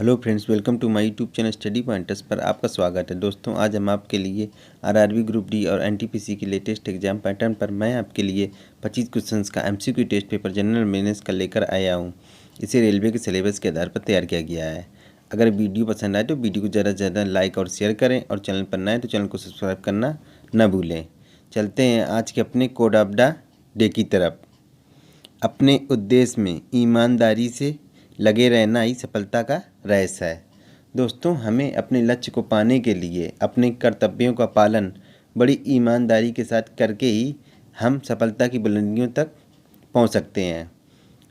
Hello friends, welcome to my YouTube channel study pointers पर आपका स्वागत है। दोस्तों, आज हम आपके लिए आरआरबी ग्रुप डी और एनटीपीसी की लेटेस्ट एग्जाम पैटर्न पर मैं आपके लिए 25 क्वेश्चंस का MCQ test paper general awareness का लेकर आया हूं। इसे रेलवे के सिलेबस के आधार पर तैयार किया गया है। अगर वीडियो पसंद आए तो वीडियो को ज़्यादा से ज़्यादा लाइक और शेयर करें और चैनल पर नए तो चैनल को सब्सक्राइब करना न भूलें। चलते हैं आज के अपने कोड ऑफ द डे की तरफ। अपने उद्देश्य में ईमानदारी से लगे रहना ही सफलता का रहस्य है। दोस्तों, हमें अपने लक्ष्य को पाने के लिए अपने कर्तव्यों का पालन बड़ी ईमानदारी के साथ करके ही हम सफलता की बुलंदियों तक पहुंच सकते हैं।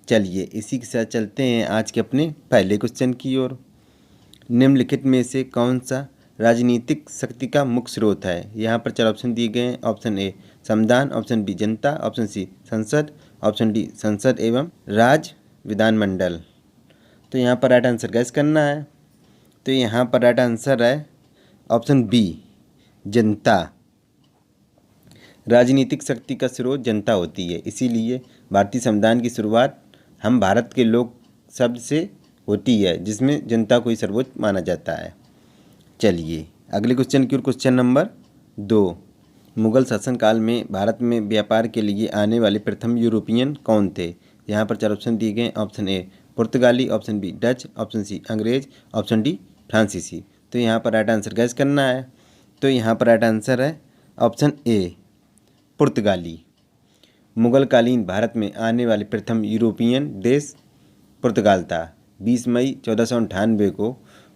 चलिए इसी के साथ चलते हैं आज के अपने पहले क्वेश्चन की ओर। निम्नलिखित में से कौन सा राजनीतिक शक्ति का मुख्य स्रोत है? यहाँ पर 4 ऑप्शन दिए गए हैं। ऑप्शन ए संविधान, ऑप्शन बी जनता, ऑप्शन सी संसद, ऑप्शन डी संसद एवं राज्य विधानमंडल। तो यहाँ पर राइट आंसर गैस करना है। तो यहाँ पर राइट आंसर है ऑप्शन बी जनता। राजनीतिक शक्ति का स्रोत जनता होती है, इसीलिए भारतीय संविधान की शुरुआत हम भारत के लोक शब्द से होती है, जिसमें जनता को ही सर्वोच्च माना जाता है। चलिए अगले क्वेश्चन की ओर। Question number 2। मुगल शासनकाल में भारत में व्यापार के लिए आने वाले प्रथम यूरोपियन कौन थे? यहाँ पर 4 ऑप्शन दिए गए। ऑप्शन ए पुर्तगाली, option B Dutch, option C अंग्रेज, ऑप्शन डी फ्रांसीसी। तो यहाँ पर राइट आंसर गैस करना है। तो यहाँ पर राइट आंसर है ऑप्शन ए पुर्तगाली। मुगलकालीन भारत में आने वाले प्रथम यूरोपियन देश पुर्तगाल था। 20 मई 1498 को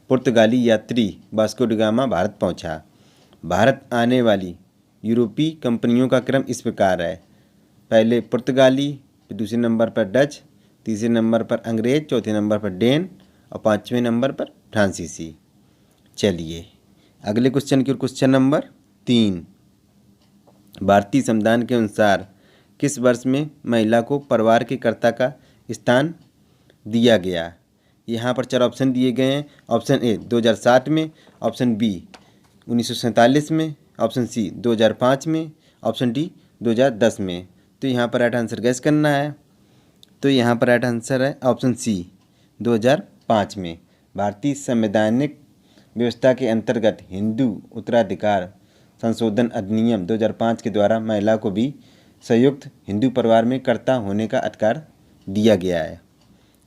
पुर्तगाली यात्री वास्को डी गामा भारत पहुंचा। भारत आने वाली यूरोपीय कंपनियों का क्रम इस प्रकार है। पहले पुर्तगाली, फिर दूसरे नंबर पर डच, तीसरे नंबर पर अंग्रेज, चौथे नंबर पर डेन और 5वें नंबर पर फ्रांसीसी। चलिए अगले क्वेश्चन की ओर। Question number 3। भारतीय संविधान के अनुसार किस वर्ष में महिला को परिवार के कर्ता का स्थान दिया गया? यहाँ पर 4 ऑप्शन दिए गए हैं। ऑप्शन ए 2007 में, ऑप्शन बी 1947 में, ऑप्शन सी 2005 में, ऑप्शन डी 2010 में। तो यहाँ पर राइट आंसर गैस करना है। तो यहाँ पर राइट आंसर है ऑप्शन सी 2005 में। भारतीय संवैधानिक व्यवस्था के अंतर्गत हिंदू उत्तराधिकार संशोधन अधिनियम 2005 के द्वारा महिला को भी संयुक्त हिंदू परिवार में कर्ता होने का अधिकार दिया गया है।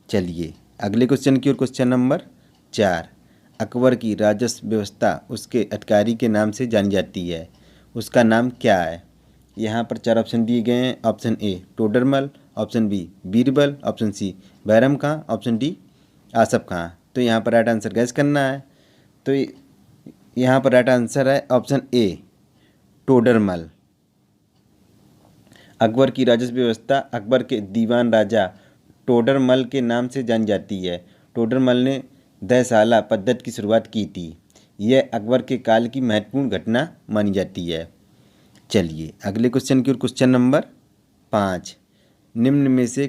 चलिए अगले क्वेश्चन की ओर। Question number 4। अकबर की राजस्व व्यवस्था उसके अधिकारी के नाम से जानी जाती है, उसका नाम क्या है? यहाँ पर 4 ऑप्शन दिए गए हैं। Option A Todarmal, option B Birbal, option C Bairam Khan, option D Asaf Khan. तो यहाँ पर राइट आंसर गैस करना है। तो यहाँ पर राइट आंसर है ऑप्शन ए टोडरमल। अकबर की राजस्व व्यवस्था अकबर के दीवान राजा टोडरमल के नाम से जानी जाती है। टोडरमल ने दहसाला पद्धति की शुरुआत की थी। यह अकबर के काल की महत्वपूर्ण घटना मानी जाती है। चलिए अगले क्वेश्चन की ओर। Question number 5। निम्न में से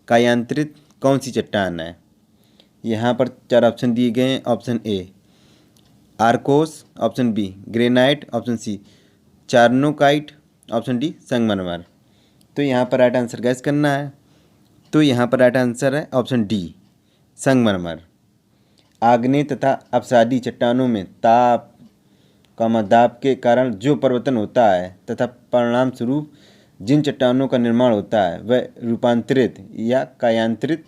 कायांतरित कौन सी चट्टान है? यहाँ पर 4 ऑप्शन दिए गए हैं। Option A arkose, option B granite, option C charnockite, option D संगमरमर। तो यहाँ पर राइट आंसर गैस करना है। तो यहाँ पर राइट आंसर है ऑप्शन डी संगमरमर। आग्नेय तथा अपसादी चट्टानों में ताप दाब के कारण जो परिवर्तन होता है तथा परिणाम स्वरूप जिन चट्टानों का निर्माण होता है वह रूपांतरित या कायांतरित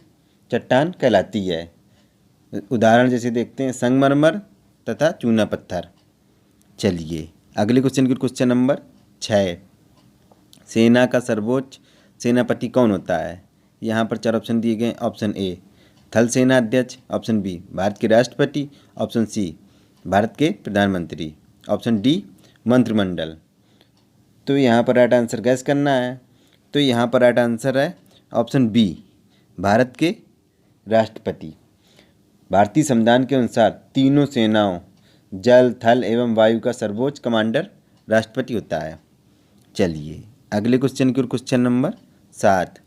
चट्टान कहलाती है। उदाहरण जैसे देखते हैं संगमरमर तथा चूना पत्थर। चलिए अगले क्वेश्चन की। Question number 6। सेना का सर्वोच्च सेनापति कौन होता है? यहाँ पर 4 ऑप्शन दिए गए। ऑप्शन ए थल सेना अध्यक्ष, ऑप्शन बी भारत के राष्ट्रपति, ऑप्शन सी भारत के प्रधानमंत्री, ऑप्शन डी मंत्रिमंडल। तो यहाँ पर राइट आंसर गैस करना है। तो यहाँ पर राइट आंसर है ऑप्शन बी भारत के राष्ट्रपति। भारतीय संविधान के अनुसार तीनों सेनाओं जल, थल एवं वायु का सर्वोच्च कमांडर राष्ट्रपति होता है। चलिए अगले क्वेश्चन की ओर। Question number 7।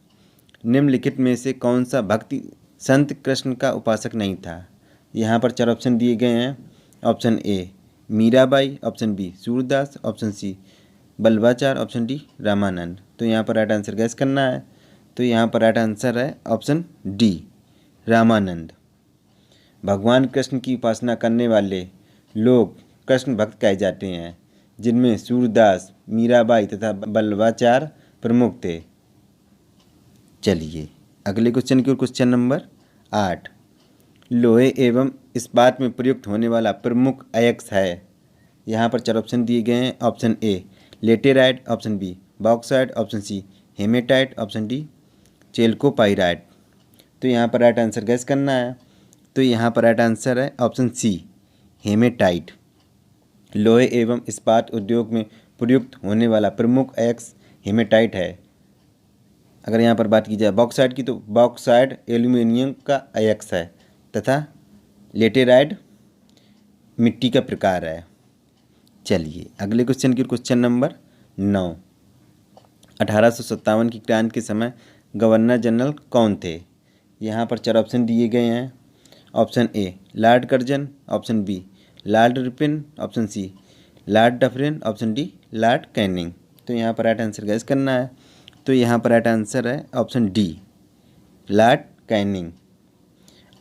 निम्नलिखित में से कौन सा भक्ति संत कृष्ण का उपासक नहीं था? यहाँ पर 4 ऑप्शन दिए गए हैं। Option A Mirabai, option B Surdas, option C Vallabhacharya, option D Ramanand. तो यहाँ पर राइट आंसर गैस करना है। तो यहाँ पर राइट आंसर है ऑप्शन डी रामानंद। भगवान कृष्ण की उपासना करने वाले लोग कृष्ण भक्त कहे जाते हैं, जिनमें सूरदास, मीराबाई तथा बल्लभाचार्य प्रमुख थे। चलिए अगले क्वेश्चन की ओर, क्वेश्चन नंबर 8। लोहे एवं इस्पात में प्रयुक्त होने वाला प्रमुख अयस्क है। यहाँ पर 4 ऑप्शन दिए गए हैं। Option A laterite, option B bauxite, option C hematite, option D chalcopyrite. तो यहाँ पर राइट आंसर गैस करना है। तो यहाँ पर राइट आंसर है ऑप्शन सी हेमेटाइट। लोहे एवं इस्पात उद्योग में प्रयुक्त होने वाला प्रमुख अयस्क हेमेटाइट है। अगर यहाँ पर बात की जाए बॉक्साइट की, तो बॉक्साइट एल्यूमिनियम का अयस्क है तथा लेटेराइट मिट्टी का प्रकार है। चलिए अगले क्वेश्चन की, क्वेश्चन नंबर 9। 1857 की क्रांति के समय गवर्नर जनरल कौन थे? यहाँ पर 4 ऑप्शन दिए गए हैं। Option A lord Curzon, option B lord Ripon, option C lord Dufferin, option D lord Canning. तो यहाँ पर राइट आंसर गैस करना है। तो यहाँ पर राइट आंसर है ऑप्शन डी लॉर्ड कैनिंग।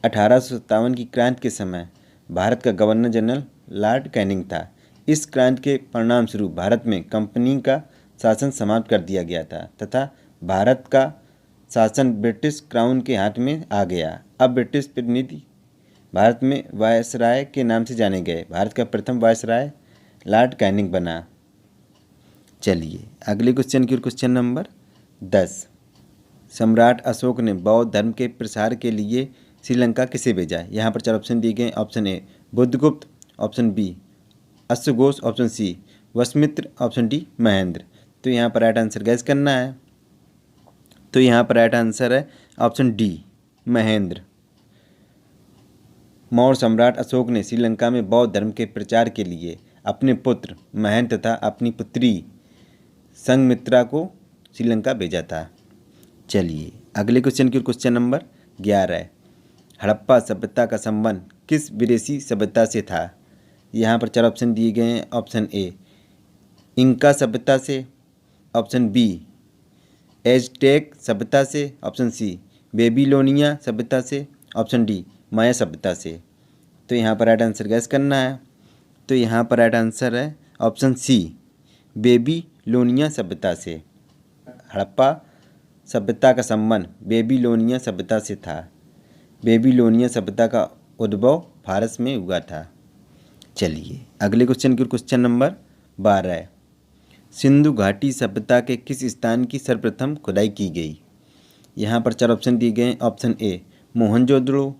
1857 की क्रांति के समय भारत का गवर्नर जनरल लॉर्ड कैनिंग था। इस क्रांति के परिणाम स्वरूप भारत में कंपनी का शासन समाप्त कर दिया गया था तथा भारत का शासन ब्रिटिश क्राउन के हाथ में आ गया। अब ब्रिटिश प्रतिनिधि भारत में वायसराय के नाम से जाने गए। भारत का प्रथम वायसराय लॉर्ड कैनिंग बना। चलिए अगले क्वेश्चन की ओर, क्वेश्चन नंबर 10। सम्राट अशोक ने बौद्ध धर्म के प्रसार के लिए श्रीलंका किसे भेजा? यहाँ पर 4 ऑप्शन दिए गए। Option A Buddhagupta, option B अश्वघोष, option C Vasumitra, option D Mahendra. तो यहाँ पर राइट आंसर गैस करना है। तो यहाँ पर राइट आंसर है ऑप्शन डी महेंद्र। मौर्य सम्राट अशोक ने श्रीलंका में बौद्ध धर्म के प्रचार के लिए अपने पुत्र महेंद्र तथा अपनी पुत्री संघमित्रा को श्रीलंका भेजा था। चलिए अगले क्वेश्चन की, क्वेश्चन नंबर 11। हड़प्पा सभ्यता का संबंध किस विदेशी सभ्यता से था? यहाँ पर 4 ऑप्शन दिए गए हैं। ऑप्शन ए इंका सभ्यता से, ऑप्शन बी एज़टेक सभ्यता से, ऑप्शन सी बेबीलोनिया सभ्यता से, ऑप्शन डी माया सभ्यता से। तो यहाँ पर राइट आंसर गैस करना है। तो यहाँ पर राइट आंसर है ऑप्शन सी बेबीलोनिया सभ्यता से। हड़प्पा सभ्यता का संबंध बेबीलोनिया सभ्यता से था। बेबीलोनिया सभ्यता का उद्भव फारस में हुआ था। चलिए अगले क्वेश्चन की, क्वेश्चन नंबर 12। सिंधु घाटी सभ्यता के किस स्थान की सर्वप्रथम खुदाई की गई? यहाँ पर 4 ऑप्शन दिए गए हैं। Option A Mohenjodaro,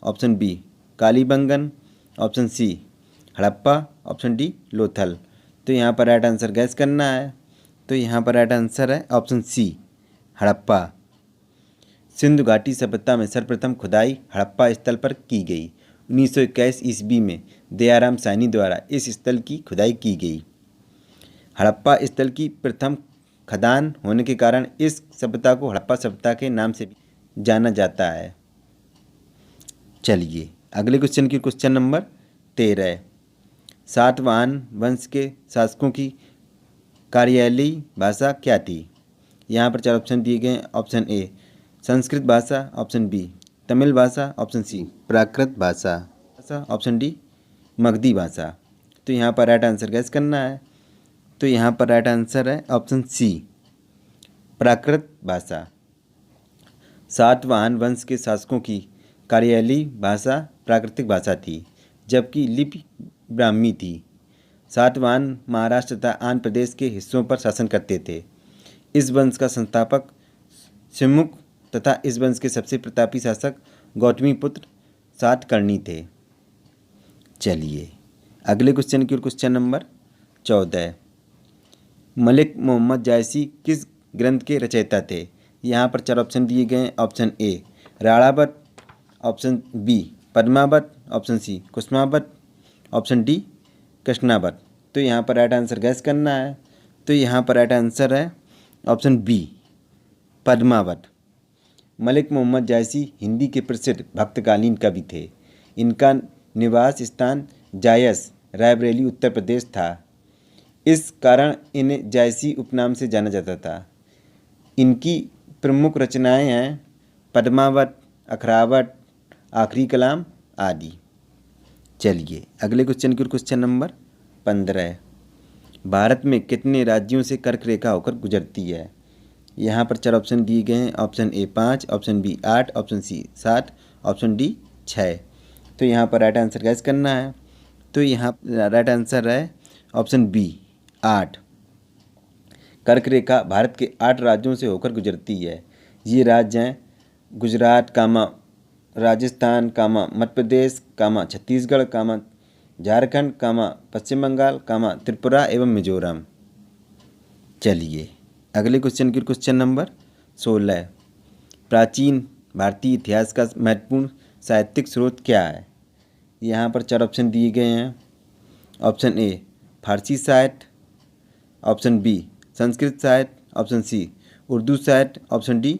option B Kalibangan, option C Harappa, option D Lothal. तो यहाँ पर राइट आंसर गैस करना है। तो यहाँ पर राइट आंसर है ऑप्शन सी हड़प्पा। सिंधु घाटी सभ्यता में सर्वप्रथम खुदाई हड़प्पा स्थल पर की गई। 1921 ईस्वी में दयाराम साहनी द्वारा इस स्थल की खुदाई की गई। हड़प्पा स्थल की प्रथम खदान होने के कारण इस सभ्यता को हड़प्पा सभ्यता के नाम से भी जाना जाता है। चलिए अगले क्वेश्चन की, क्वेश्चन नंबर 13। सातवाहन वंश के शासकों की कार्यालयी भाषा क्या थी? यहाँ पर 4 ऑप्शन दिए गए। ऑप्शन ए संस्कृत भाषा, ऑप्शन बी तमिल भाषा, ऑप्शन सी प्राकृत भाषा, ऑप्शन डी मगधी भाषा। तो यहाँ पर राइट आंसर गैस करना है। तो यहाँ पर राइट आंसर है ऑप्शन सी प्राकृत भाषा। सातवाहन वंश के शासकों की कार्यालयी भाषा प्राकृतिक भाषा थी, जबकि लिपि ब्राह्मी थी। सातवाहन महाराष्ट्र तथा आंध्र प्रदेश के हिस्सों पर शासन करते थे। इस वंश का संस्थापक सिमुक तथा इस वंश के सबसे प्रतापी शासक गौतमीपुत्र सातकर्णी थे। चलिए अगले क्वेश्चन की ओर, क्वेश्चन नंबर 14। मलिक मोहम्मद जायसी किस ग्रंथ के रचयिता थे? यहाँ पर 4 ऑप्शन दिए गए हैं। Option A Ranavat, option B Padmavat, option C Kusumavat, option D Krishnavat. तो यहाँ पर राइट आंसर गैस करना है। तो यहाँ पर राइट आंसर है ऑप्शन बी पद्मावत। मलिक मोहम्मद जायसी हिंदी के प्रसिद्ध भक्तकालीन कवि थे। इनका निवास स्थान जायस रायबरेली उत्तर प्रदेश था। इस कारण इन्हें जायसी उपनाम से जाना जाता था। इनकी प्रमुख रचनाएं हैं पद्मावत, अखरावत, आखिरी कलाम, आदि। चलिए अगले क्वेश्चन की ओर, क्वेश्चन नंबर 15। भारत में कितने राज्यों से कर्क रेखा होकर गुजरती है? यहाँ पर 4 ऑप्शन दिए गए हैं। Option A 5, option B 8, option C 7, option D 6। तो यहाँ पर राइट आंसर गैस करना है। तो यहाँ राइट आंसर है ऑप्शन बी 8। कर्क रेखा भारत के 8 राज्यों से होकर गुजरती है। ये राज्य हैं गुजरात, राजस्थान, मध्य प्रदेश, छत्तीसगढ़, झारखंड, पश्चिम बंगाल, त्रिपुरा एवं मिजोरम। चलिए अगले क्वेश्चन की क्वेश्चन नंबर 16। प्राचीन भारतीय इतिहास का महत्वपूर्ण साहित्यिक स्रोत क्या है? यहाँ पर 4 ऑप्शन दिए गए हैं। ऑप्शन ए फारसी साहित्य, ऑप्शन बी संस्कृत साहित्य, ऑप्शन सी उर्दू साहित्य, ऑप्शन डी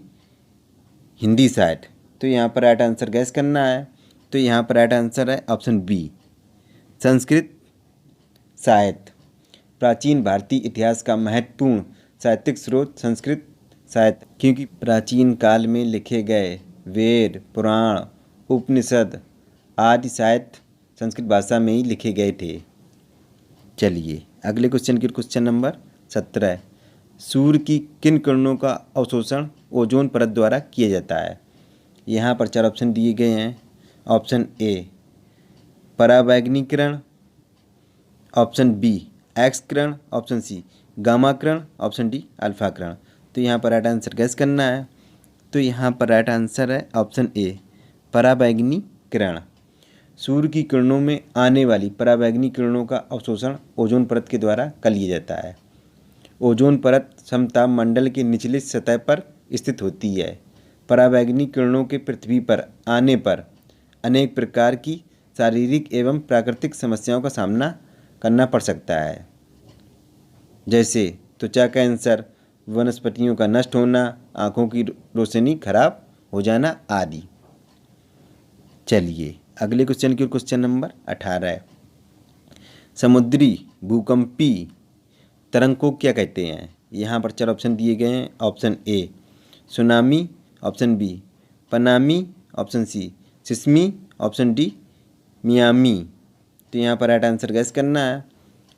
हिंदी साहित्य। तो यहाँ पर राइट आंसर गैस करना है। तो यहाँ पर राइट आंसर है ऑप्शन बी संस्कृत साहित्य। प्राचीन भारतीय इतिहास का महत्वपूर्ण साहित्यिक स्रोत संस्कृत साहित्य, क्योंकि प्राचीन काल में लिखे गए वेद, पुराण, उपनिषद आदि साहित्य संस्कृत भाषा में ही लिखे गए थे। चलिए अगले क्वेश्चन की क्वेश्चन नंबर 17। सूर्य की किन किरणों का अवशोषण ओजोन परत द्वारा किया जाता है? यहाँ पर 4 ऑप्शन दिए गए हैं। ऑप्शन ए पराबैंगनी किरण, ऑप्शन बी एक्स किरण, ऑप्शन सी गामा किरण, ऑप्शन डी अल्फा किरण। तो यहाँ पर राइट आंसर गैस करना है। तो यहाँ पर राइट आंसर है ऑप्शन ए पराबैंगनी किरण। सूर्य की किरणों में आने वाली पराबैंगनी किरणों का अवशोषण ओजोन परत के द्वारा कर लिया जाता है। ओजोन परत समताप मंडल के निचली सतह पर स्थित होती है। पराबैंगनी किरणों के पृथ्वी पर आने पर अनेक प्रकार की शारीरिक एवं प्राकृतिक समस्याओं का सामना करना पड़ सकता है, जैसे त्वचा कैंसर, वनस्पतियों का नष्ट होना, आँखों की रोशनी खराब हो जाना आदि। चलिए अगले क्वेश्चन की क्वेश्चन नंबर 18। समुद्री भूकंपी तरंग को क्या कहते हैं? यहाँ पर 4 ऑप्शन दिए गए हैं। Option A tsunami, option B panami, option C seismi, option D Miami. तो यहाँ पर राइट आंसर गैस करना है।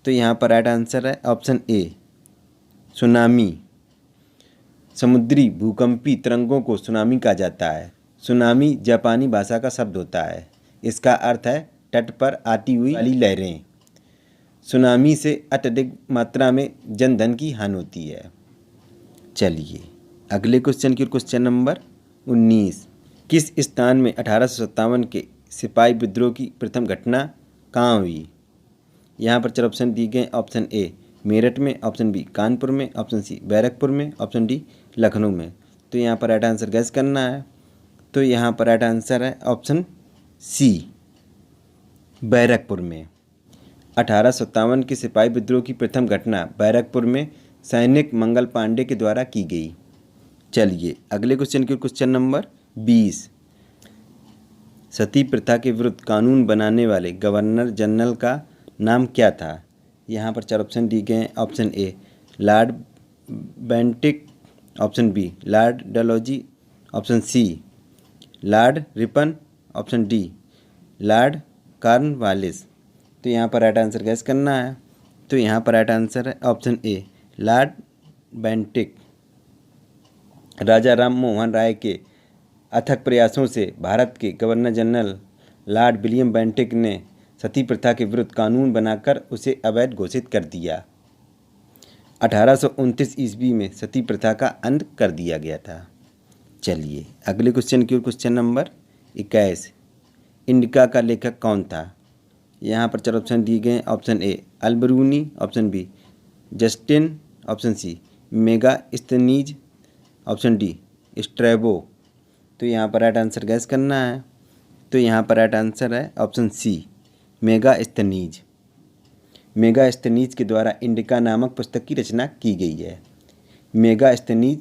तो यहाँ पर राइट आंसर है ऑप्शन ए सुनामी। समुद्री भूकंपी तरंगों को सुनामी कहा जाता है। सुनामी जापानी भाषा का शब्द होता है। इसका अर्थ है तट पर आती हुई वाली लहरें। सुनामी से अत्यधिक मात्रा में जनधन की हानि होती है। चलिए अगले क्वेश्चन की क्वेश्चन नंबर 19। किस स्थान में 1857 के सिपाही विद्रोह की प्रथम घटना कहाँ हुई? यहाँ पर 4 ऑप्शन दिए गए। ऑप्शन ए मेरठ में, ऑप्शन बी कानपुर में, ऑप्शन सी बैरकपुर में, ऑप्शन डी लखनऊ में। तो यहाँ पर राइट आंसर गैस करना है। तो यहाँ पर राइट आंसर है ऑप्शन सी बैरकपुर में। 1857 के सिपाही विद्रोह की प्रथम घटना बैरकपुर में सैनिक मंगल पांडे के द्वारा की गई। चलिए अगले क्वेश्चन की क्वेश्चन नंबर 20। सती प्रथा के विरुद्ध कानून बनाने वाले गवर्नर जनरल का नाम क्या था? यहाँ पर 4 ऑप्शन दिए गए हैं। Option A lord Bentinck, option B lord Dalhousie, option C lord Ripon, option D lord Cornwallis. तो यहाँ पर राइट आंसर गैस करना है। तो यहाँ पर राइट आंसर है ऑप्शन ए लॉर्ड बेंटिक। राजा राम मोहन राय के अथक प्रयासों से भारत के governor general Lord William Bentinck ने सती प्रथा के विरुद्ध कानून बनाकर उसे अवैध घोषित कर दिया। 1829 ईस्वी में सती प्रथा का अंत कर दिया गया था। चलिए अगले क्वेश्चन की ओर, क्वेश्चन नंबर 21। इंडिका का लेखक कौन था? यहाँ पर 4 ऑप्शन दिए गए हैं। Option A Alberuni, option B Justin, option C Megasthenes, option D Strabo. तो यहाँ पर राइट आंसर गैस करना है। तो यहाँ पर राइट आंसर है ऑप्शन सी मेगास्थनीज। मेगास्थनीज के द्वारा इंडिका नामक पुस्तक की रचना की गई है। मेगास्थनीज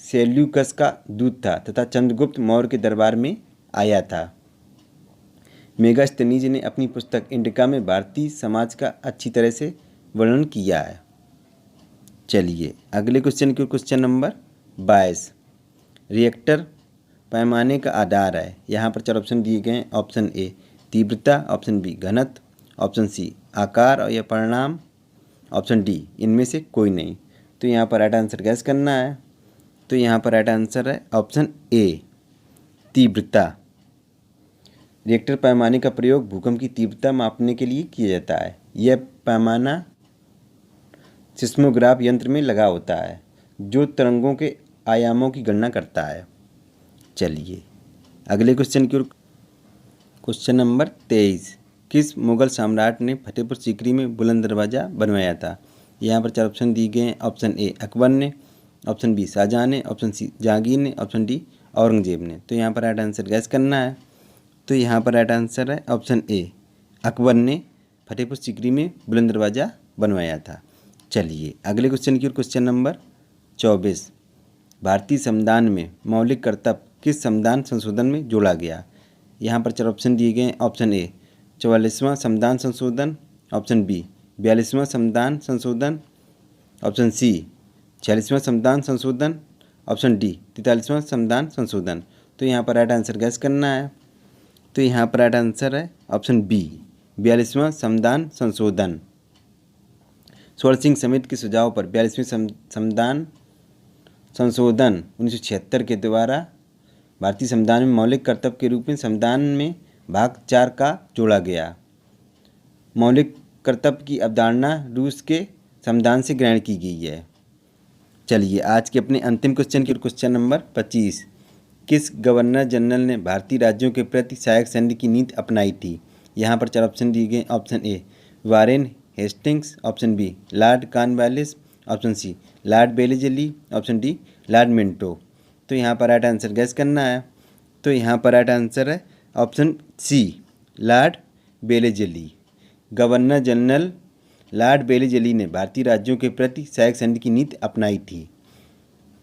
सेल्यूकस का दूत था तथा चंद्रगुप्त मौर्य के दरबार में आया था। मेगास्थनीज ने अपनी पुस्तक इंडिका में भारतीय समाज का अच्छी तरह से वर्णन किया है। चलिए अगले क्वेश्चन की क्वेश्चन नंबर 22। रिएक्टर पैमाने का आधार है। यहाँ पर 4 ऑप्शन दिए गए हैं। ऑप्शन ए तीव्रता, ऑप्शन बी घनत्व, ऑप्शन सी आकार और या परिणाम, ऑप्शन डी इनमें से कोई नहीं। तो यहाँ पर राइट आंसर गैस करना है। तो यहाँ पर राइट आंसर है ऑप्शन ए तीव्रता। रिएक्टर पैमाने का प्रयोग भूकंप की तीव्रता मापने के लिए किया जाता है। यह पैमाना सिस्मोग्राफ यंत्र में लगा होता है जो तरंगों के आयामों की गणना करता है। चलिए अगले क्वेश्चन की ओर। क्वेश्चन नंबर 23, किस मुगल सम्राट ने फतेहपुर सीकरी में बुलंद दरवाज़ा बनवाया था? यहाँ पर 4 ऑप्शन दिए गए हैं। ऑप्शन ए अकबर ने, ऑप्शन बी शाहजहाँ ने, ऑप्शन सी जहांगीर ने, ऑप्शन डी औरंगजेब ने। तो यहाँ पर राइट आंसर गैस करना है। तो यहाँ पर राइट आंसर है ऑप्शन ए अकबर ने फतेहपुर सीकरी में बुलंद दरवाज़ा बनवाया था। चलिए अगले क्वेश्चन की ओर। क्वेश्चन नंबर 24, भारतीय संविधान में मौलिक कर्तव्य किस संविधान संशोधन में जोड़ा गया? यहाँ पर 4 ऑप्शन दिए गए हैं। ऑप्शन ए 44वां संविधान संशोधन, ऑप्शन बी 42वां संविधान संशोधन, ऑप्शन सी 46वां संविधान संशोधन, ऑप्शन डी 43वां संविधान संशोधन। तो यहाँ पर राइट आंसर गैस करना है। तो यहाँ पर राइट आंसर है ऑप्शन बी 42वां संविधान संशोधन। स्वर्ण सिंह समिति के सुझाव पर 42वें संविधान संशोधन 1976 के द्वारा भारतीय संविधान में मौलिक कर्तव्य के रूप में संविधान में भाग 4 का जोड़ा गया। मौलिक कर्तव्य की अवधारणा रूस के संविधान से ग्रहण की गई है। चलिए आज के अपने अंतिम क्वेश्चन की क्वेश्चन नंबर 25, किस गवर्नर जनरल ने भारतीय राज्यों के प्रति सहायक सैन्य की नीति अपनाई थी? यहाँ पर 4 ऑप्शन दिए गए। Option A Warren Hastings, option B lord Cornwallis, option C lord Wellesley, option D lord Minto. तो यहाँ पर राइट आंसर गैस करना है। तो यहाँ पर राइट आंसर है option C lord Wellesley. Governor general lord Wellesley ने भारतीय राज्यों के प्रति सहायक सैन्य की नीति अपनाई थी।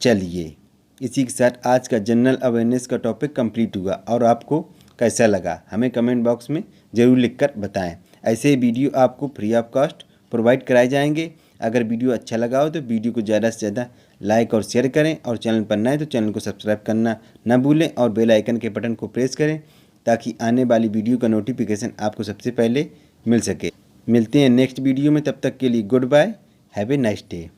चलिए इसी के साथ आज का जनरल अवेयरनेस का टॉपिक कंप्लीट हुआ। और आपको कैसा लगा हमें कमेंट बॉक्स में ज़रूर लिखकर बताएं। ऐसे ही वीडियो आपको फ्री ऑफ कॉस्ट प्रोवाइड कराए जाएंगे। अगर वीडियो अच्छा लगा हो तो वीडियो को ज़्यादा से ज़्यादा लाइक और शेयर करें, और चैनल पर नए तो चैनल को सब्सक्राइब करना न भूलें और बेल आइकन के बटन को प्रेस करें ताकि आने वाली वीडियो का नोटिफिकेशन आपको सबसे पहले मिल सके। मिलते हैं नेक्स्ट वीडियो में, तब तक के लिए good bye, have a nice day.